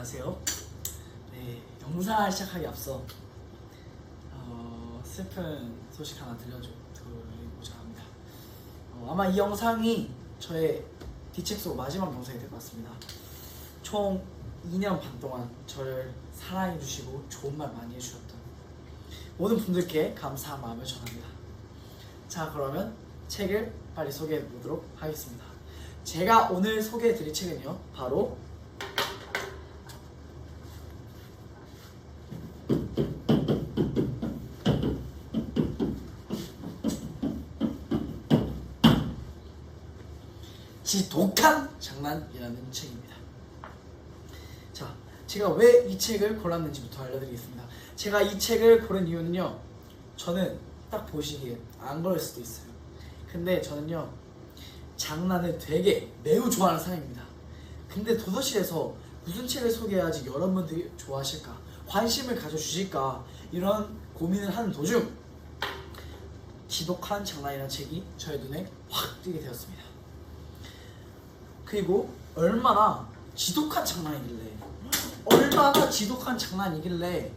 안녕하세요. 네, 영상을 시작하기 앞서 슬픈 소식 하나 드리고자 합니다. 아마 이 영상이 저의 디책소 마지막 영상이 될 것 같습니다. 총 2년 반 동안 저를 사랑해주시고 좋은 말 많이 해주셨던 모든 분들께 감사한 마음을 전합니다. 자, 그러면 책을 빨리 소개해 보도록 하겠습니다. 제가 오늘 소개해 드릴 책은요, 바로 지독한 장난이라는 책입니다. 자, 제가 왜 이 책을 골랐는지부터 알려드리겠습니다. 제가 이 책을 고른 이유는요, 저는 딱 보시기에 안 그럴 수도 있어요. 근데 저는요, 장난을 되게 매우 좋아하는 사람입니다. 근데 도서실에서 무슨 책을 소개해야지 여러분들이 좋아하실까, 관심을 가져주실까, 이런 고민을 하는 도중 지독한 장난이라는 책이 저의 눈에 확 띄게 되었습니다. 그리고 얼마나 지독한 장난이길래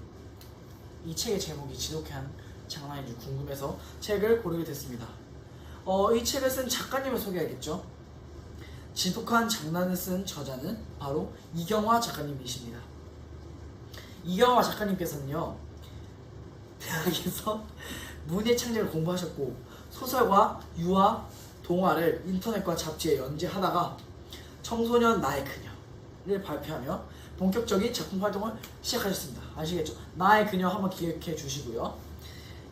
이 책의 제목이 지독한 장난인지 궁금해서 책을 고르게 됐습니다. 이 책을 쓴 작가님을 소개해야겠죠. 지독한 장난을 쓴 저자는 바로 이경화 작가님이십니다. 이경화 작가님께서는요, 대학에서 문예창작을 공부하셨고 소설과 유화, 동화를 인터넷과 잡지에 연재하다가 청소년 나의 그녀를 발표하며 본격적인 작품 활동을 시작하셨습니다. 아시겠죠? 나의 그녀 한번 기억해 주시고요.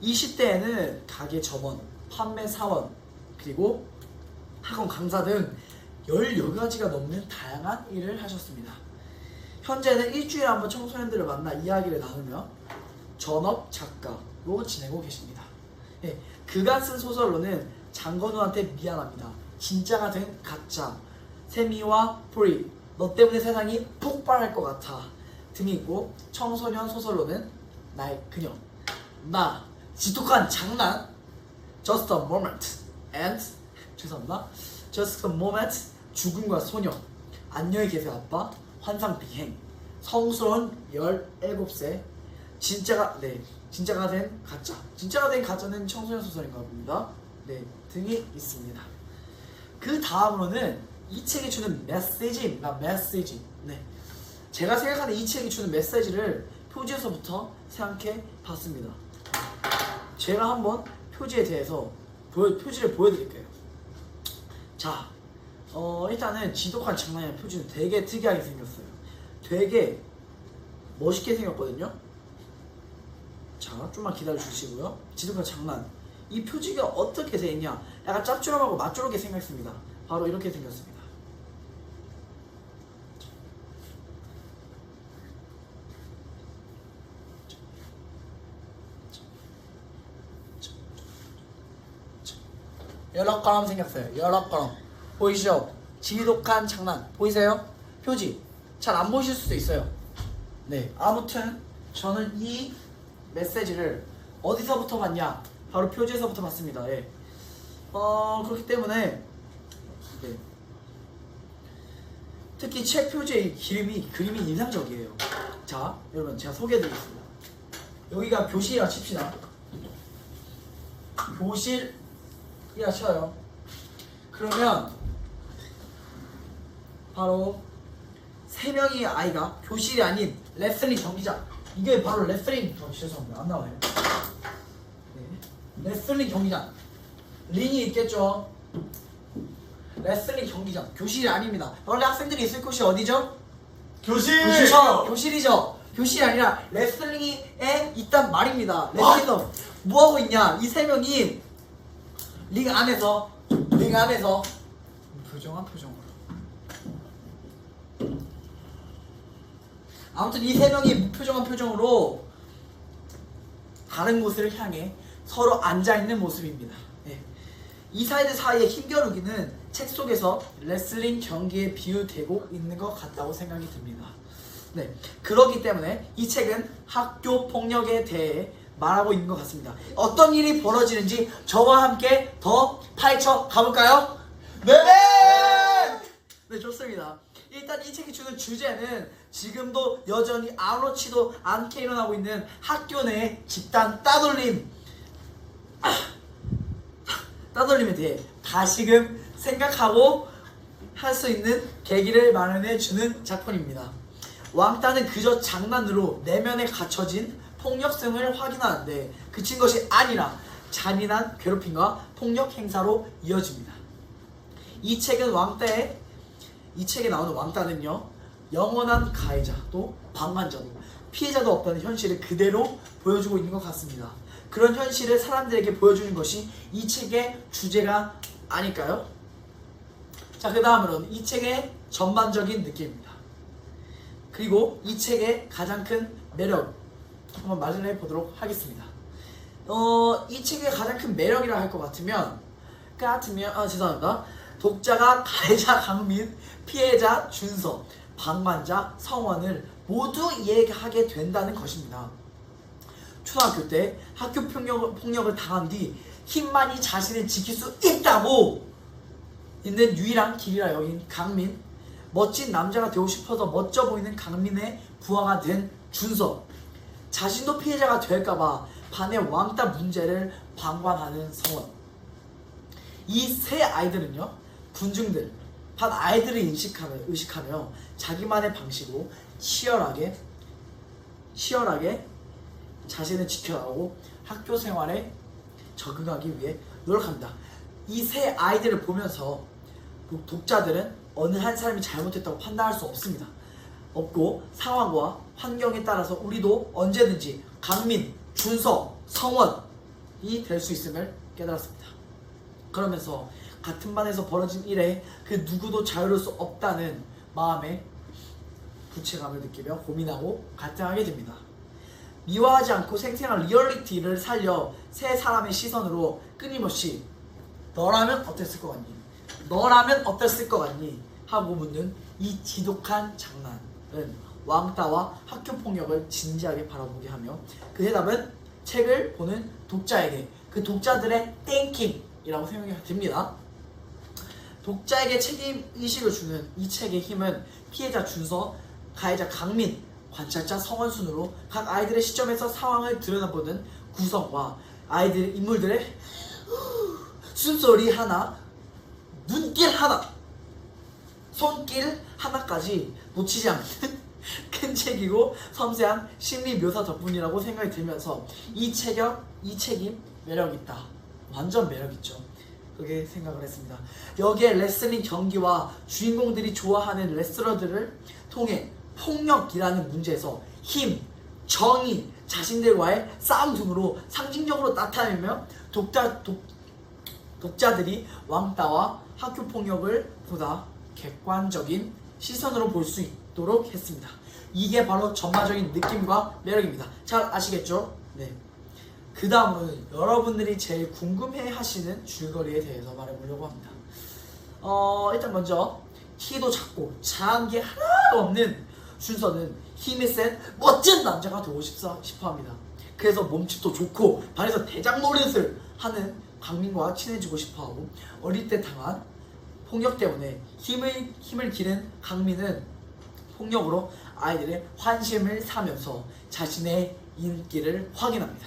20대에는 가게 점원, 판매 사원, 그리고 학원 강사 등 10여 가지가 넘는 다양한 일을 하셨습니다. 현재는 일주일에 한 번 청소년들을 만나 이야기를 나누며 전업 작가로 지내고 계십니다. 예, 그가 쓴 소설로는 장건우한테 미안합니다, 진짜가 된 가짜, 세미와 프리, 너 때문에 세상이 폭발할 것 같아 등이 있고, 청소년 소설로는 나의 그녀, 나, 지독한 장난, Just a moment, and Just a moment, 죽음과 소녀, 안녕히 계세요 아빠, 환상 비행, 성스러운 17세, 진짜가 된 가짜, 진짜가 된 가짜는 청소년 소설인가 봅니다. 네, 등이 있습니다. 그 다음으로는 이 책이 주는 메시지입니다. 메시지. 네, 제가 생각하는 이 책이 주는 메시지를 표지에서부터 생각해 봤습니다. 제가 한번 표지에 대해서 표지를 보여드릴게요. 자, 일단은 지독한 장난이라는 표지는 되게 특이하게 생겼어요. 되게 멋있게 생겼거든요. 자, 좀만 기다려 주시고요. 지독한 장난, 이 표지가 어떻게 되어 있냐, 약간 짭조름하고 맛조르게 생겼습니다. 바로 이렇게 생겼습니다. 여러 가람 생겼어요. 여러 가람 보이시죠? 지독한 장난 보이세요? 표지 잘 안 보이실 수도 있어요. 네, 아무튼 저는 이 메시지를 어디서부터 봤냐? 바로 표지에서부터 봤습니다. 예. 그렇기 때문에 네, 특히 책 표지의 그림이 인상적이에요. 자, 여러분 제가 소개해드리겠습니다. 여기가 교실이라 칩시다. 교실이라 쳐요. 그러면 바로 3명의 아이가 교실이 아닌 레슬링 경기장, 이게 바로 레슬링 죄송합니다, 안 나와요. 네, 레슬링 경기장, 링이 있겠죠. 레슬링 경기장, 교실이 아닙니다. 원래 학생들이 있을 곳이 어디죠? 교실이죠. 교실이 아니라 레슬링에 있단 말입니다. 레슬링은 뭐하고 있냐, 이 3명이 링 안에서 표정으로, 아무튼 이 3명이 무표정한 표정으로 다른 곳을 향해 서로 앉아있는 모습입니다. 네. 이 사이드 사이의 힘겨루기는 책 속에서 레슬링 경기에 비유되고 있는 것 같다고 생각이 듭니다. 네, 그렇기 때문에 이 책은 학교 폭력에 대해 말하고 있는 것 같습니다. 어떤 일이 벌어지는지 저와 함께 더 파헤쳐 가볼까요? 네! 네, 좋습니다. 일단 이 책이 주는 주제는 지금도 여전히 아무렇지도 않게 일어나고 있는 학교 내 집단 따돌림에 대해 다시금 생각하고 할 수 있는 계기를 마련해 주는 작품입니다. 왕따는 그저 장난으로 내면에 갖춰진 폭력성을 확인하는데 그친 것이 아니라 잔인한 괴롭힘과 폭력 행사로 이어집니다. 이 책에 나오는 왕따는요, 영원한 가해자 또 방관자도 피해자도 없다는 현실을 그대로 보여주고 있는 것 같습니다. 그런 현실을 사람들에게 보여주는 것이 이 책의 주제가 아닐까요? 자, 그 다음으로는 이 책의 전반적인 느낌입니다. 그리고 이 책의 가장 큰 매력 한번 말을 해보도록 하겠습니다. 이 책의 가장 큰 매력이라 할 것 같으면 죄송합니다. 독자가 가해자 강민, 피해자 준서, 방관자 성원을 모두 이해하게 된다는 것입니다. 초등학교 때 학교 폭력을 당한 뒤 힘만이 자신을 지킬 수 있다고 있는 유일한 길이라 여긴 강민, 멋진 남자가 되고 싶어서 멋져 보이는 강민의 부하가 된 준서, 자신도 피해자가 될까봐 반의 왕따 문제를 방관하는 성원. 이 세 아이들은요, 군중들, 반 아이들을 의식하며 자기만의 방식으로 치열하게 자신을 지켜나가고 학교 생활에 적응하기 위해 노력합니다. 이 세 아이들을 보면서 독자들은 어느 한 사람이 잘못했다고 판단할 수 없고 상황과 환경에 따라서 우리도 언제든지 강민, 준서, 성원이 될 수 있음을 깨달았습니다. 그러면서 같은 반에서 벌어진 일에 그 누구도 자유로울 수 없다는 마음에 부채감을 느끼며 고민하고 갈등하게 됩니다. 미화하지 않고 생생한 리얼리티를 살려 세 사람의 시선으로 끊임없이 너라면 어땠을 것 같니? 너라면 어땠을 것 같니? 하고 묻는 이 지독한 장난은 왕따와 학교폭력을 진지하게 바라보게 하며 그 대답은 책을 보는 독자에게 그 독자들의 땡킹이라고 생각이 됩니다. 독자에게 책임의식을 주는 이 책의 힘은 피해자 준서, 가해자 강민, 관찰자 성원 순으로 각 아이들의 시점에서 상황을 들여다보는 구성과 인물들의 숨소리 하나, 눈길 하나, 손길 하나까지 놓치지 않는 큰 책이고 섬세한 심리 묘사 덕분이라고 생각이 들면서 이 책이 매력있다. 완전 매력있죠. 그렇게 생각을 했습니다. 여기에 레슬링 경기와 주인공들이 좋아하는 레슬러들을 통해 폭력이라는 문제에서 힘, 정의, 자신들과의 싸움 등으로 상징적으로 나타내며 독자들이 왕따와 학교폭력을 보다 객관적인 시선으로 볼 수 있도록 했습니다. 이게 바로 전반적인 느낌과 매력입니다. 잘 아시겠죠? 네. 그 다음으로는 여러분들이 제일 궁금해 하시는 줄거리에 대해서 말해보려고 합니다. 일단 먼저 키도 작고 잘한 게 하나도 없는 준서는 힘이 센 멋진 남자가 되고 싶어 합니다. 그래서 몸집도 좋고 반에서 대장 노릇을 하는 강민과 친해지고 싶어하고 어릴 때 당한 폭력 때문에 힘을 기른 강민은 폭력으로 아이들의 환심을 사면서 자신의 인기를 확인합니다.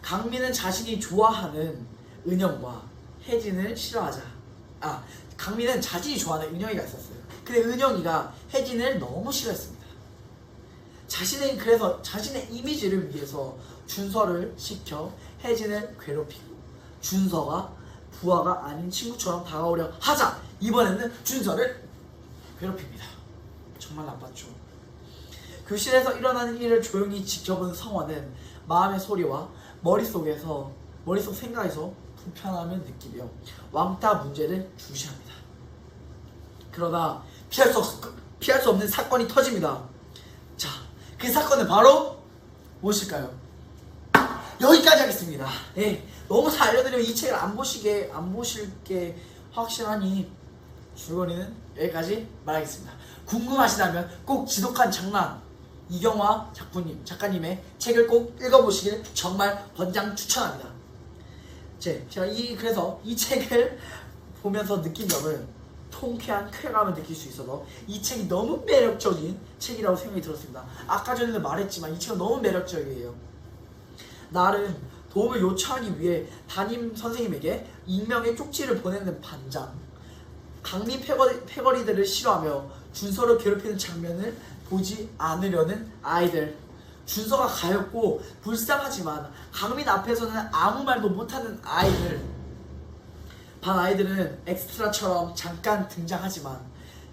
강민은 자신이 좋아하는 은영과 혜진을 싫어하자. 강민은 자신이 좋아하는 은영이가 있었어요. 근데 은영이가 혜진을 너무 싫어했습니다. 그래서 자신의 이미지를 위해서 준서를 시켜 혜진을 괴롭히고 준서가 부하가 아닌 친구처럼 다가오려 하자 이번에는 준서를 괴롭힙니다. 정말 나빴죠. 교실에서 일어나는 일을 조용히 지켜본 성원은 마음의 소리와 머릿속 생각에서 불편함을 느끼며 왕따 문제를 주시합니다. 그러다 피할 수 없는 사건이 터집니다. 자, 그 사건은 바로 무엇일까요? 여기까지 하겠습니다. 네, 너무 잘 알려드리면 이 책을 안 보실 게 확실하니 줄거리는 여기까지 말하겠습니다. 궁금하시다면 꼭 지독한 장난 이경화 작가님의 책을 꼭 읽어보시길 정말 권장 추천합니다. 그래서 이 책을 보면서 느낀 점은 통쾌한 쾌감을 느낄 수 있어서 이 책이 너무 매력적인 책이라고 생각이 들었습니다. 아까 전에도 말했지만 이 책은 너무 매력적이에요. 나름 도움을 요청하기 위해 담임 선생님에게 익명의 쪽지를 보내는 반장, 강민 패거리들을 싫어하며 준서를 괴롭히는 장면을 보지 않으려는 아이들, 준서가 가엾고 불쌍하지만 강민 앞에서는 아무 말도 못하는 아이들. 반 아이들은 엑스트라처럼 잠깐 등장하지만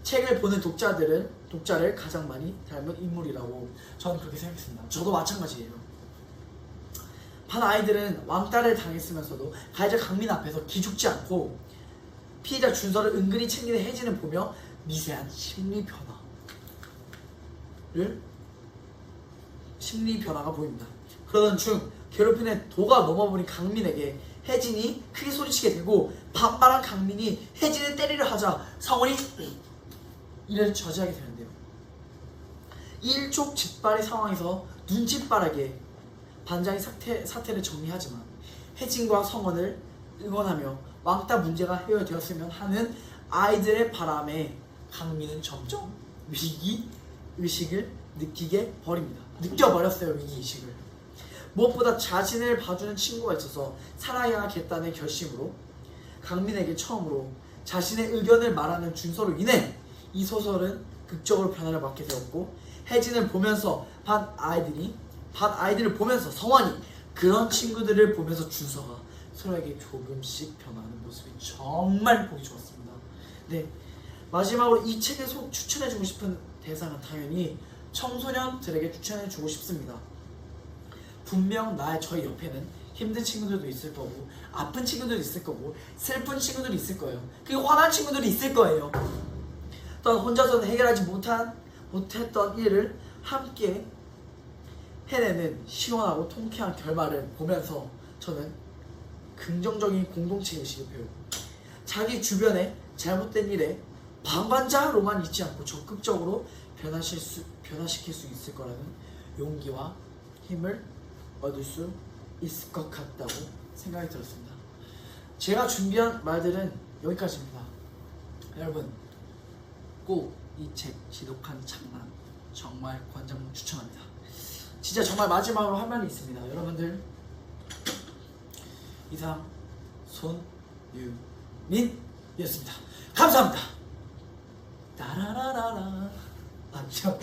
책을 보는 독자를 가장 많이 닮은 인물이라고 저는 그렇게 생각했습니다. 저도 마찬가지예요. 반 아이들은 왕따를 당했으면서도 가해자 강민 앞에서 기죽지 않고 피해자 준서를 은근히 챙기는 혜진을 보며 미세한 심리 변화가 보입니다. 그러던 중 괴롭힘의 도가 넘어버린 강민에게 혜진이 크게 소리치게 되고 반발한 강민이 혜진을 때리려 하자 성원이 이를 저지하게 되는데요. 일촉즉발의 상황에서 눈짓바라게 반장이 사태를 정리하지만 혜진과 성원을 응원하며 왕따 문제가 해결되었으면 하는 아이들의 바람에 강민은 점점 위기의식을 느껴버렸어요. 위기의식을. 무엇보다 자신을 봐주는 친구가 있어서 살아야겠다는 결심으로 강민에게 처음으로 자신의 의견을 말하는 준서로 인해 이 소설은 극적으로 변화를 맞게 되었고, 혜진을 보면서 반 아이들을 보면서 성환이, 그런 친구들을 보면서 준서가 서로에게 조금씩 변하는 모습이 정말 보기 좋았습니다. 네, 마지막으로 이 책에서 추천해주고 싶은 대상은 당연히 청소년들에게 추천해주고 싶습니다. 분명 저희 옆에는 힘든 친구들도 있을 거고, 아픈 친구들도 있을 거고, 슬픈 친구들이 있을 거예요. 그리고 화난 친구들이 있을 거예요. 또한 혼자서는 해결하지 못했던 일을 함께 해내는 시원하고 통쾌한 결말을 보면서 저는 긍정적인 공동체의식을 배우고, 자기 주변에 잘못된 일에 방관자로만 있지 않고 적극적으로 변화시킬 수 있을 거라는 용기와 힘을 얻을 수 있을 것 같다고 생각이 들었습니다. 제가 준비한 말들은 여기까지입니다. 여러분, 꼭 이 책 지독한 장난 정말 권장 추천합니다. 진짜 정말 마지막으로 할 말이 있습니다. 여러분들, 이상 손유민이었습니다. 감사합니다. 따라라라라. 잠깐만.